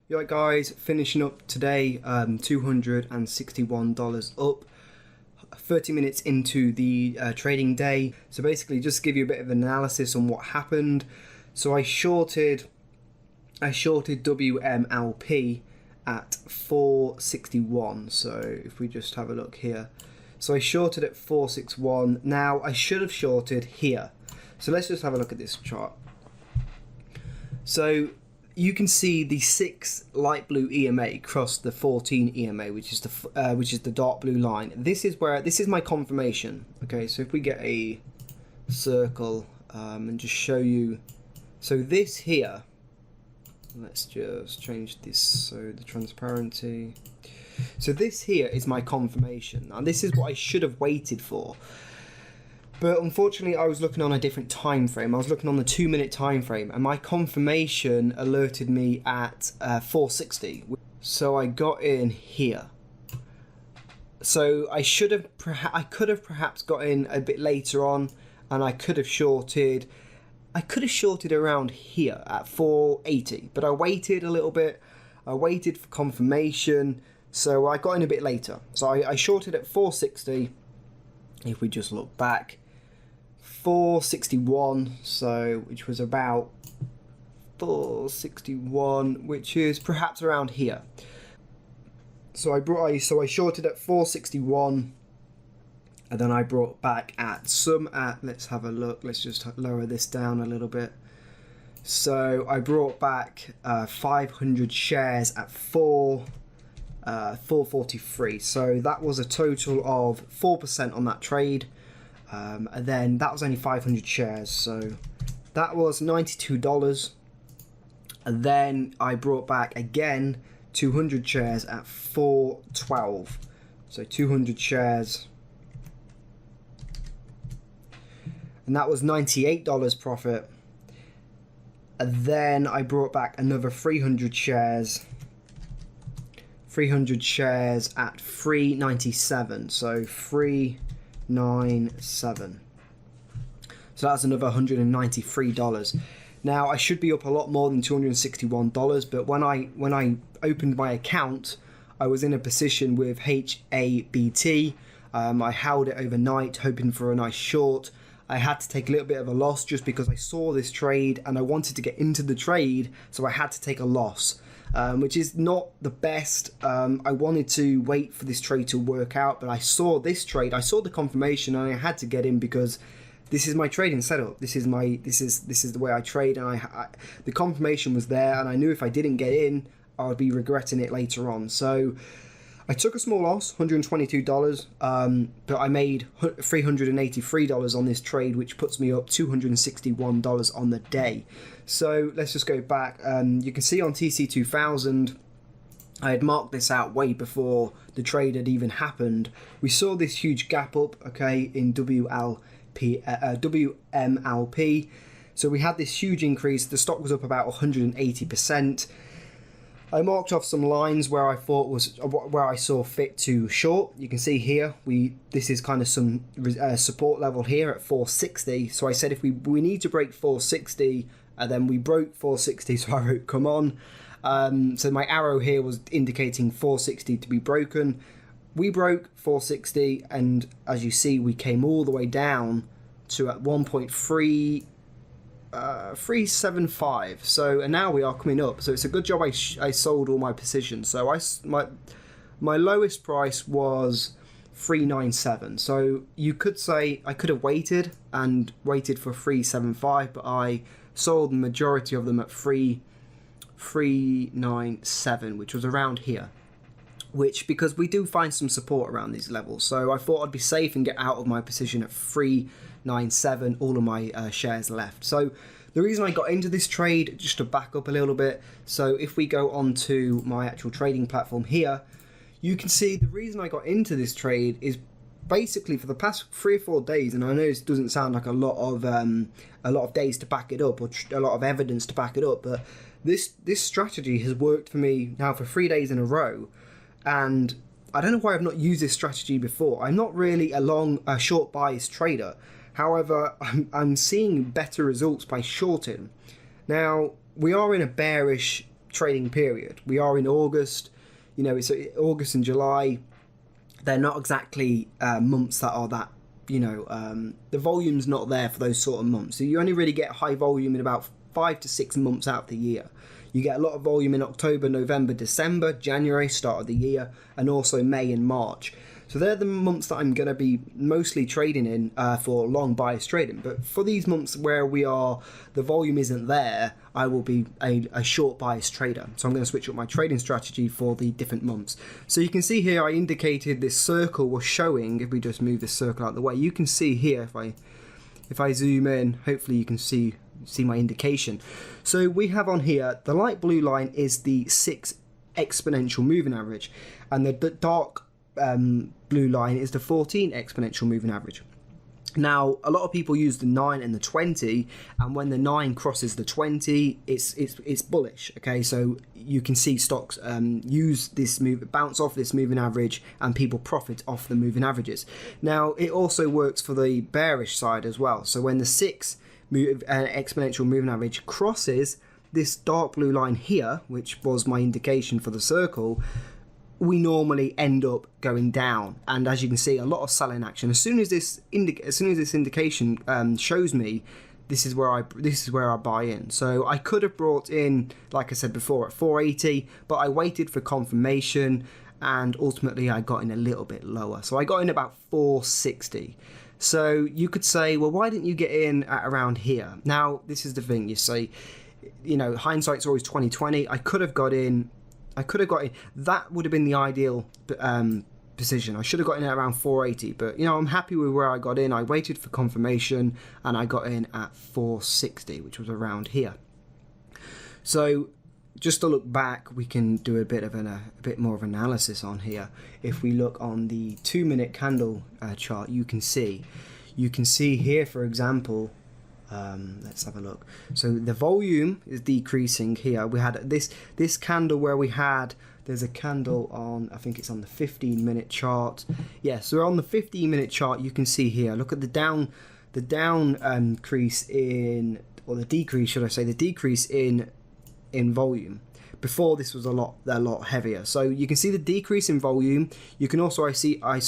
Yeah, guys, finishing up today, $261 up, 30 minutes into the trading day. So basically, just to give you a bit of analysis on what happened. So I shorted WMLP at 461. So if we just have a look here, so I shorted at 461. Now I should have shorted here. So let's just have a look at this chart. So you can see the 6 light blue EMA cross the 14 EMA, which is the dark blue line. This is my confirmation. Okay, so if we get a circle and just show you, so this here, let's just change this so the transparency. So this here is my confirmation, and this is what I should have waited for. But unfortunately, I was looking on a different time frame. I was looking on the 2-minute time frame, and my confirmation alerted me at 460. So I got in here. So I could have perhaps got in a bit later on, and I could have shorted. I could have shorted around here at 480, but I waited a little bit. I waited for confirmation, so I got in a bit later. So I shorted at 460. If we just look back, 461, so which was about 461, which is perhaps around here. So I shorted at 461, and then I brought back at let's have a look. Let's just lower this down a little bit. So I brought back 500 shares at 443. So that was a total of 4% on that trade. And then that was only 500 shares, so that was $92. And then I brought back again 200 shares at 412. So 200 shares, and that was $98 profit. And then I brought back another 300 shares. 300 shares at 397. So 397. So that's another $193. Now I should be up a lot more than $261, but when I opened my account, I was in a position with HABT. I held it overnight, hoping for a nice short. I had to take a little bit of a loss just because I saw this trade and I wanted to get into the trade, so I had to take a loss. Which is not the best. I wanted to wait for this trade to work out, but I saw this trade, I saw the confirmation, and I had to get in because this is my trading setup. This is the way I trade, and the confirmation was there, and I knew if I didn't get in, I would be regretting it later on. So I took a small loss, $122, but I made $383 on this trade, which puts me up $261 on the day. So let's just go back. You can see on TC2000, I had marked this out way before the trade had even happened. We saw this huge gap up, okay, in WMLP. So we had this huge increase. The stock was up about 180%. I marked off some lines where I thought where I saw fit to short. You can see here, this is kind of some support level here at 460. So I said if we need to break 460, and then we broke 460, so I wrote come on. So my arrow here was indicating 460 to be broken. We broke 460, and as you see, we came all the way down to at 1.375. So, and now we are coming up. So it's a good job I sold all my positions. So my lowest price was 397. So you could say I could have waited for 375, but I sold the majority of them at 397, which was around here. Which, because we do find some support around these levels, so I thought I'd be safe and get out of my position at 397, all of my shares left. So the reason I got into this trade, just to back up a little bit, so if we go on to my actual trading platform here, you can see the reason I got into this trade is basically for the past 3 or 4 days, and I know this doesn't sound like a lot of days to back it up, or a lot of evidence to back it up, but this strategy has worked for me now for 3 days in a row. And I don't know why I've not used this strategy before. I'm not really a short bias trader. However, I'm seeing better results by shorting. Now, we are in a bearish trading period. We are in August, you know, it's August and July. They're not exactly months that are that, you know, the volume's not there for those sort of months. So you only really get high volume in about 5 to 6 months out of the year. You get a lot of volume in October, November, December, January, start of the year, and also May and March. So they're the months that I'm going to be mostly trading in for long bias trading. But for these months where the volume isn't there, I will be a short bias trader. So I'm going to switch up my trading strategy for the different months. So you can see here I indicated this circle was showing. If we just move this circle out of the way, you can see here if I zoom in, hopefully you can see my indication. So we have on here, the light blue line is the 6 exponential moving average, and the dark blue line is the 14 exponential moving average. Now, a lot of people use the 9 and the 20, and when the 9 crosses the 20, it's bullish. Okay, so you can see stocks use this bounce off this moving average, and people profit off the moving averages. Now, it also works for the bearish side as well. So when the 6 exponential moving average crosses this dark blue line here, which was my indication for the circle, we normally end up going down. And as you can see, a lot of selling action. As soon as this indication shows me, this is where I buy in. So I could have brought in, like I said before, at 480, but I waited for confirmation, and ultimately I got in a little bit lower. So I got in about 460. So you could say, well, why didn't you get in at around here? Now, this is the thing. You say, you know, hindsight's always 20/20. I could have got in. That would have been the ideal position. I should have got in at around 480, but you know, I'm happy with where I got in. I waited for confirmation, and I got in at 460, which was around here. So just to look back, we can do a bit more of analysis on here. If we look on the 2-minute candle chart, you can see here, for example. Let's have a look. So the volume is decreasing here. We had this candle where there's a candle on, I think it's on the 15-minute chart. Yeah, so on the 15-minute chart, you can see here, look at the decrease in volume. Before, this was a lot heavier. So you can see the decrease in volume. You can also see I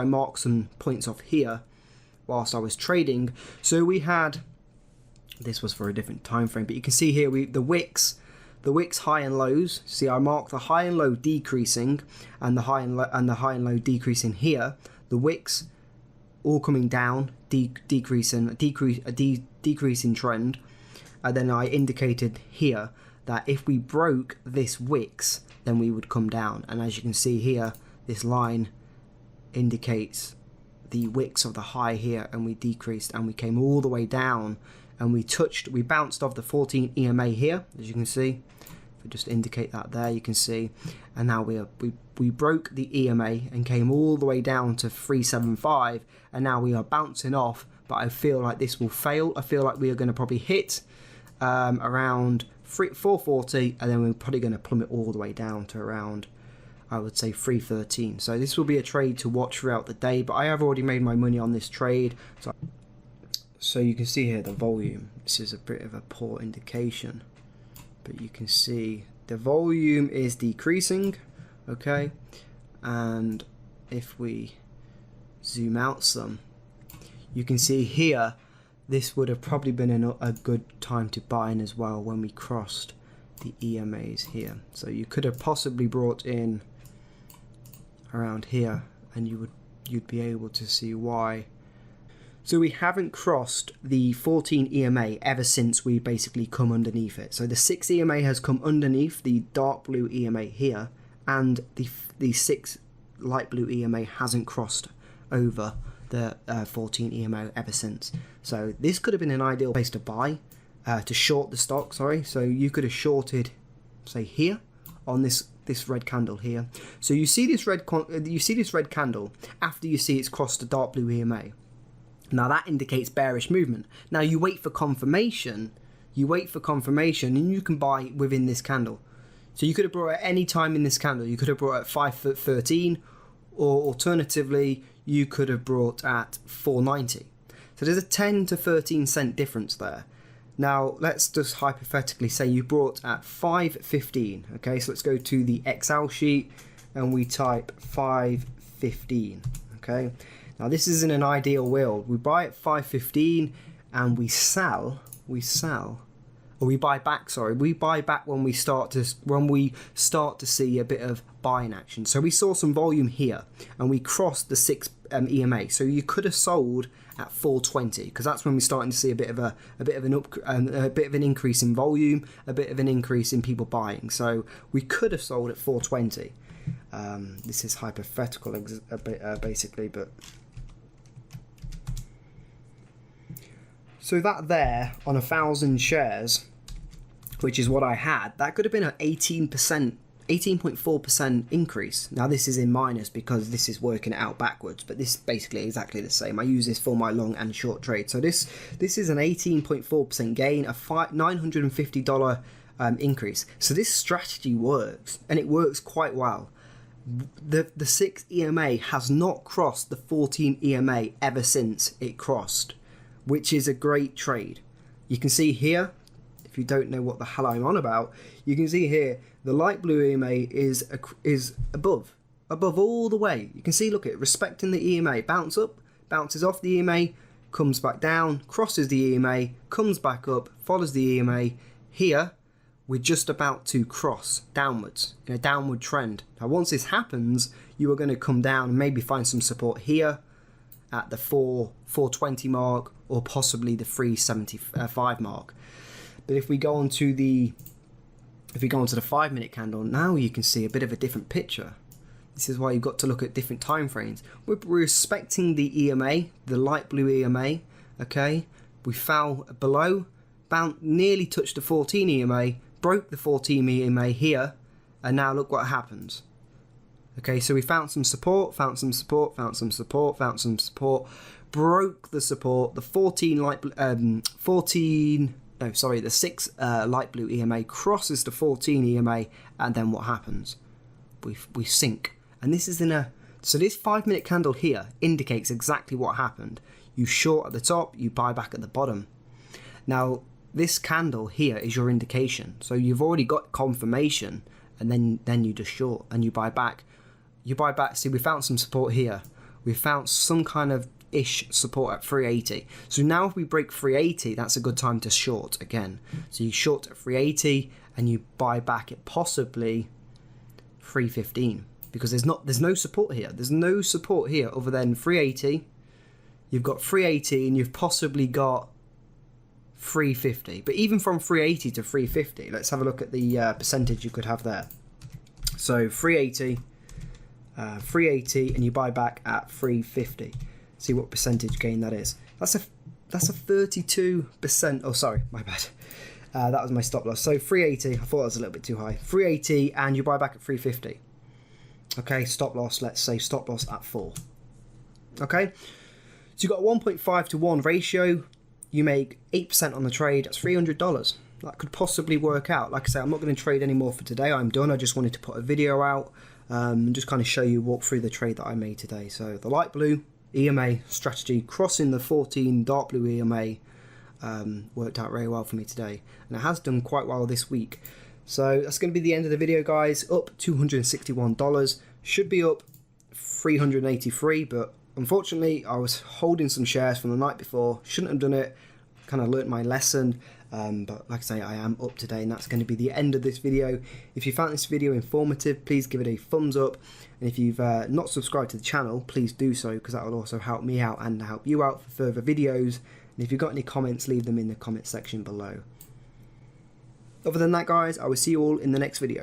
marked some points off here whilst I was trading. So this was for a different time frame, but you can see here the wicks high and lows. See, I marked the high and low decreasing, and the high and low decreasing here. The wicks all coming down, decreasing trend. And then I indicated here that if we broke this wicks, then we would come down. And as you can see here, this line indicates the wicks of the high here, and we decreased, and we came all the way down, and we bounced off the 14 EMA here, as you can see. If we just indicate that there, you can see, and now we broke the EMA and came all the way down to 375, and now we are bouncing off. But I feel like this will fail. I feel like we are going to probably hit around 440, and then we're probably going to plummet all the way down to around, I would say, 313. So this will be a trade to watch throughout the day, but I have already made my money on this trade. So you can see here the volume. This is a bit of a poor indication, but you can see the volume is decreasing. Okay, and if we zoom out some, you can see here this would have probably been a good time to buy in as well when we crossed the EMAs here. So you could have possibly brought in around here, and you'd be able to see why. So we haven't crossed the 14 EMA ever since we basically come underneath it. So the 6 EMA has come underneath the dark blue EMA here, and the 6 light blue EMA hasn't crossed over the 14 EMA ever since. So this could have been an ideal place to buy, to short the stock, sorry. So you could have shorted, say, here on this red candle here. So you see this red candle after you see it's crossed the dark blue EMA. Now that indicates bearish movement. Now you wait for confirmation, and you can buy within this candle. So you could have brought at any time in this candle. You could have brought at 513, or alternatively, you could have brought at 490. So there's a 10 to 13 cent difference there. Now let's just hypothetically say you bought at 5.15. Okay, so let's go to the Excel sheet and we type 5.15. Okay, now this is in an ideal world. We buy at 5.15 and we buy back. Sorry, we buy back when we start to see a bit of buying action. So we saw some volume here and we crossed the 6 EMA. So you could have sold at 420 because that's when we're starting to see a bit of an increase in volume, a bit of an increase in people buying. So we could have sold at 420. This is hypothetical basically, but so that there on 1,000 shares, which is what I had, that could have been an 18.4% increase. Now this is in minus because this is working it out backwards, but this is basically exactly the same. I use this for my long and short trade. So this is an 18.4% gain, a $950 increase. So this strategy works, and it works quite well. The 6 EMA has not crossed the 14 EMA ever since it crossed, which is a great trade. You can see here, if you don't know what the hell I'm on about, you can see here the light blue EMA is above all the way. You can see, look at it, respecting the EMA, bounce up, bounces off the EMA, comes back down, crosses the EMA, comes back up, follows the EMA. Here we're just about to cross downwards in a downward trend. Now once this happens, you are going to come down and maybe find some support here at the 420 mark or possibly the 375 mark. But if we go on to the 5-minute candle, now you can see a bit of a different picture. This is why you've got to look at different time frames. We're respecting the EMA, the light blue EMA. Okay, we fell below, nearly touched the 14 EMA, broke the 14 EMA here, and now look what happens. Okay, so we found some support, broke the support. The 6 light blue EMA crosses the 14 EMA, and then what happens? We sink. And this is so this 5-minute candle here indicates exactly what happened. You short at the top, you buy back at the bottom. Now this candle here is your indication. So you've already got confirmation, and then you just short and you buy back. See, we found some support here. We found some kind of support at 380. So now if we break 380, that's a good time to short again. So you short at 380 and you buy back at possibly 315 because there's no support here. There's no support here other than 380. You've got 380 and you've possibly got 350. But even from 380 to 350, let's have a look at the percentage you could have there. So 380 and you buy back at 350. See what percentage gain that is. That's a 32%. Oh, sorry, my bad. That was my stop loss. So 380. I thought that was a little bit too high. 380, and you buy back at 350. Okay, stop loss. Let's say stop loss at 4. Okay, so you've got a 1.5 to 1 ratio. You make 8% on the trade. That's $300. That could possibly work out. Like I say, I'm not going to trade anymore for today. I'm done. I just wanted to put a video out and just kind of show you, walk through the trade that I made today. So the light blue EMA strategy crossing the 14 dark blue EMA worked out very well for me today, and it has done quite well this week. So that's going to be the end of the video, guys. Up $261, should be up 383, but unfortunately I was holding some shares from the night before. Shouldn't have done it. Kind of learnt my lesson. But like I say, I am up today, and that's going to be the end of this video. If you found this video informative, please give it a thumbs up, and if you've not subscribed to the channel, please do so, because that will also help me out and help you out for further videos. And if you've got any comments, leave them in the comment section below. Other than that, guys, I will see you all in the next video.